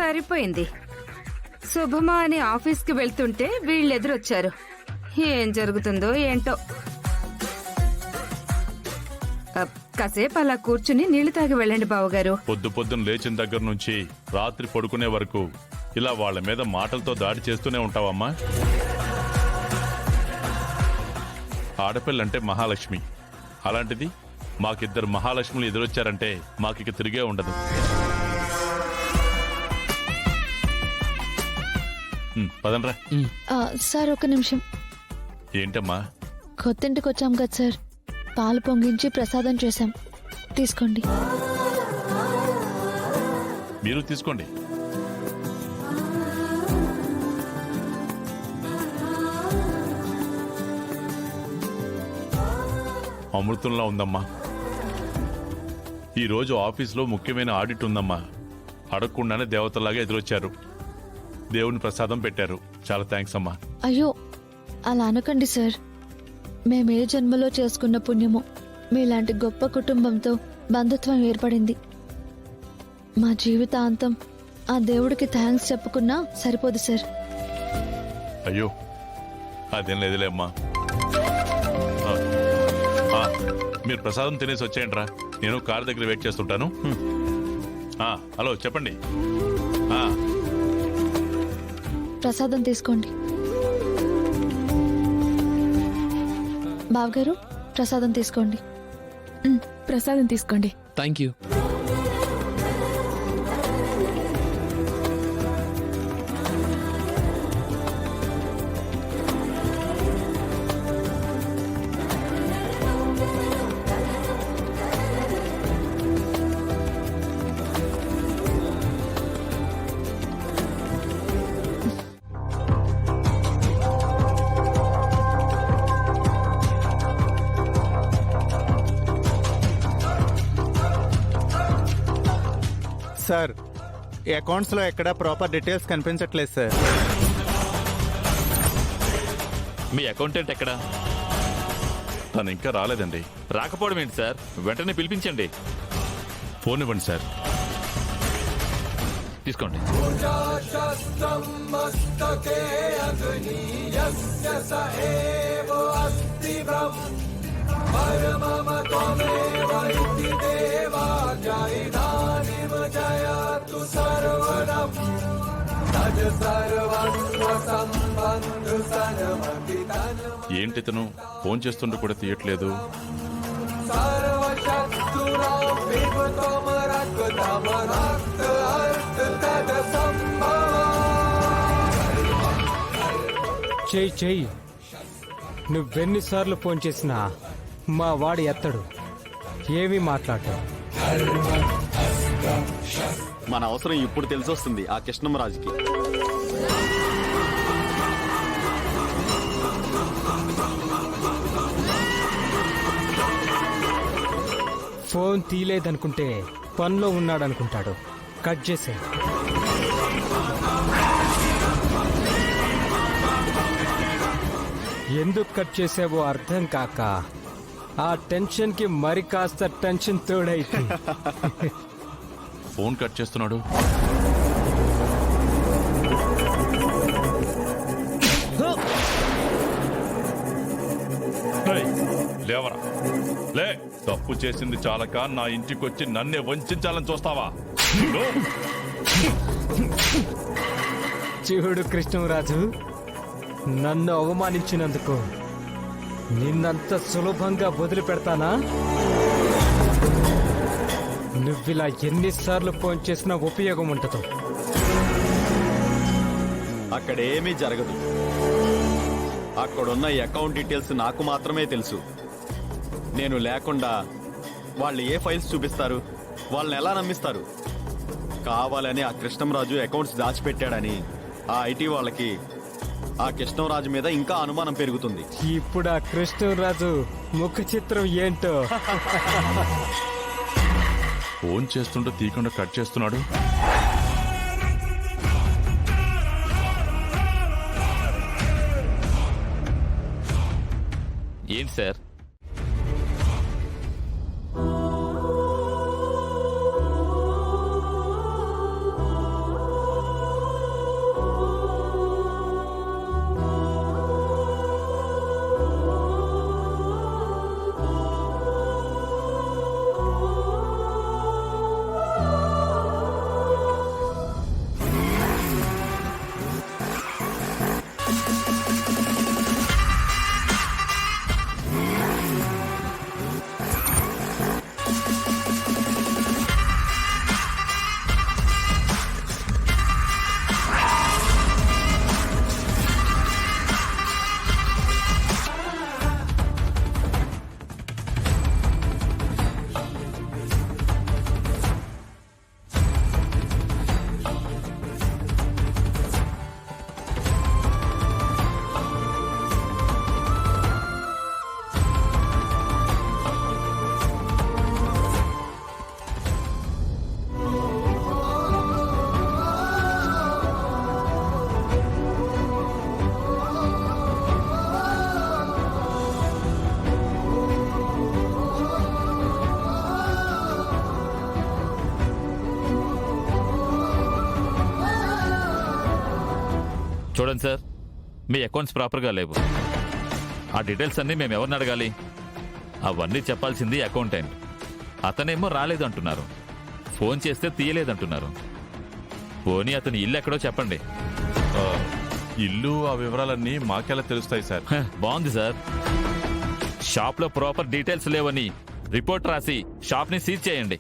సరిపోయింది. శుభమా అని ఆఫీస్కి వెళ్తుంటే వీళ్ళెదురొచ్చారు. ఏం జరుగుతుందో ఏంటో. కాసేపు అలా కూర్చుని నీళ్లు తాగి వెళ్ళండి బావగారు. పొద్దున్న లేచిన దగ్గర నుంచి రాత్రి పడుకునే వరకు ఇలా వాళ్ళ మీద మాటలతో దాడి చేస్తూనే ఉంటావమ్మా. ఆడపిల్లంటే మహాలక్ష్మి. అలాంటిది మాకిద్దరు మహాలక్ష్ములు ఎదురొచ్చారంటే మాకిక తిరిగే ఉండదు. పదండ్రా. సార్ ఒక నిమిషం. ఏంటమ్మా? కొత్తింటికి వచ్చాం కదా సార్, పాలు పొంగించి ప్రసాదం చేశాం, తీసుకోండి. మీరు తీసుకోండి. అమృతంలా ఉందమ్మా. ఈరోజు ఆఫీసులో ముఖ్యమైన ఆడిట్ ఉందమ్మా. అడగకుండానే దేవతలాగా ఎదురొచ్చారు. దేవుని ప్రసాదం పెట్టారు. చాలా థ్యాంక్స్ అమ్మా. అయ్యో అలా అనకండి సార్. మేమే జన్మలో చేసుకున్న పుణ్యము మీలాంటి గొప్ప కుటుంబంతో బంధుత్వం ఏర్పడింది. మా జీవితాంతం ఆ దేవుడికి థ్యాంక్స్ చెప్పుకున్నా సరిపోదు సార్. అయ్యో అదేం లేదులే అమ్మా. మీరు ప్రసాదం తినేసి వచ్చేయండి రా. నేను కారు దగ్గర వెయిట్ చేస్తుంటాను. హలో చెప్పండి. ప్రసాదం తీసుకోండి. బావగారు ప్రసాదం తీసుకోండి. ప్రసాదం తీసుకోండి. Thank you. సార్, ఈ అకౌంట్స్లో ఎక్కడ ప్రాపర్ డీటెయిల్స్ కనిపించట్లేదు సార్. మీ అకౌంటెంట్ ఎక్కడా? తను ఇంకా రాలేదండి. రాకపోవడం ఏంటి సార్? వెంటనే పిలిపించండి. ఫోన్ ఇవ్వండి సార్. తీసుకోండి. ఏంటి తను ఫోన్ చేస్తుంటే కూడా తీయట్లేదు? చెయ్యి నువ్వెన్నిసార్లు ఫోన్ చేసినా మా వాడు ఎత్తడు, ఏమీ మాట్లాడతాడు. మన అవసరం ఇప్పుడు తెలిసొస్తుంది ఆ కృష్ణమరాజుకి. ఫోన్ తీయలేదనుకుంటే పనిలో ఉన్నాడనుకుంటాడు. కట్ చేసే. ఎందుకు కట్ చేసావో అర్థం కాక ఆ టెన్షన్ కి మరి కాస్త టెన్షన్ తోడైతే ఫోన్ కట్ చేస్తున్నాడు. లేవరా, లే. తప్పు చేసింది చాలక నా ఇంటికి వచ్చి నన్నే వంచాలని చూస్తావా? చూడు కృష్ణరాజు, నన్ను అవమానించినందుకు నిన్నంత సులభంగా వదిలిపెడతానా? నువ్విలా ఎన్నిసార్లు ఫోన్ చేసినా ఉపయోగం ఉండదు. అక్కడేమీ జరగదు. అక్కడున్న అకౌంట్ డీటెయిల్స్ నాకు మాత్రమే తెలుసు. నేను లేకుండా వాళ్ళు ఏ ఫైల్స్ చూపిస్తారు? వాళ్ళని ఎలా నమ్మిస్తారు? కావాలని ఆ కృష్ణంరాజు అకౌంట్స్ దాచిపెట్టాడని ఆ ఐటీ వాళ్ళకి ఆ కృష్ణంరాజు మీద ఇంకా అనుమానం పెరుగుతుంది. ఇప్పుడు ఆ కృష్ణరాజు ముఖ చిత్రం ఏంటో. ఫోన్ చేస్తుంటే తీయకుండా కట్ చేస్తున్నాడు. ఏంటి సార్? చూడండి సార్, మీ అకౌంట్స్ ప్రాపర్గా లేవు. ఆ డీటెయిల్స్ అన్నీ మేము ఎవరిని అడగాలి? అవన్నీ చెప్పాల్సింది అకౌంటెంట్. అతనేమో రాలేదంటున్నారు, ఫోన్ చేస్తే తీయలేదంటున్నారు. పోనీ అతని ఇల్లు ఎక్కడో చెప్పండి. ఆ, ఇల్లు ఆ వివరాలన్నీ మాకెలా తెలుస్తాయి సార్? బాగుంది సార్. షాప్లో ప్రాపర్ డీటెయిల్స్ లేవని రిపోర్ట్ రాసి షాప్ని సీజ్ చేయండి.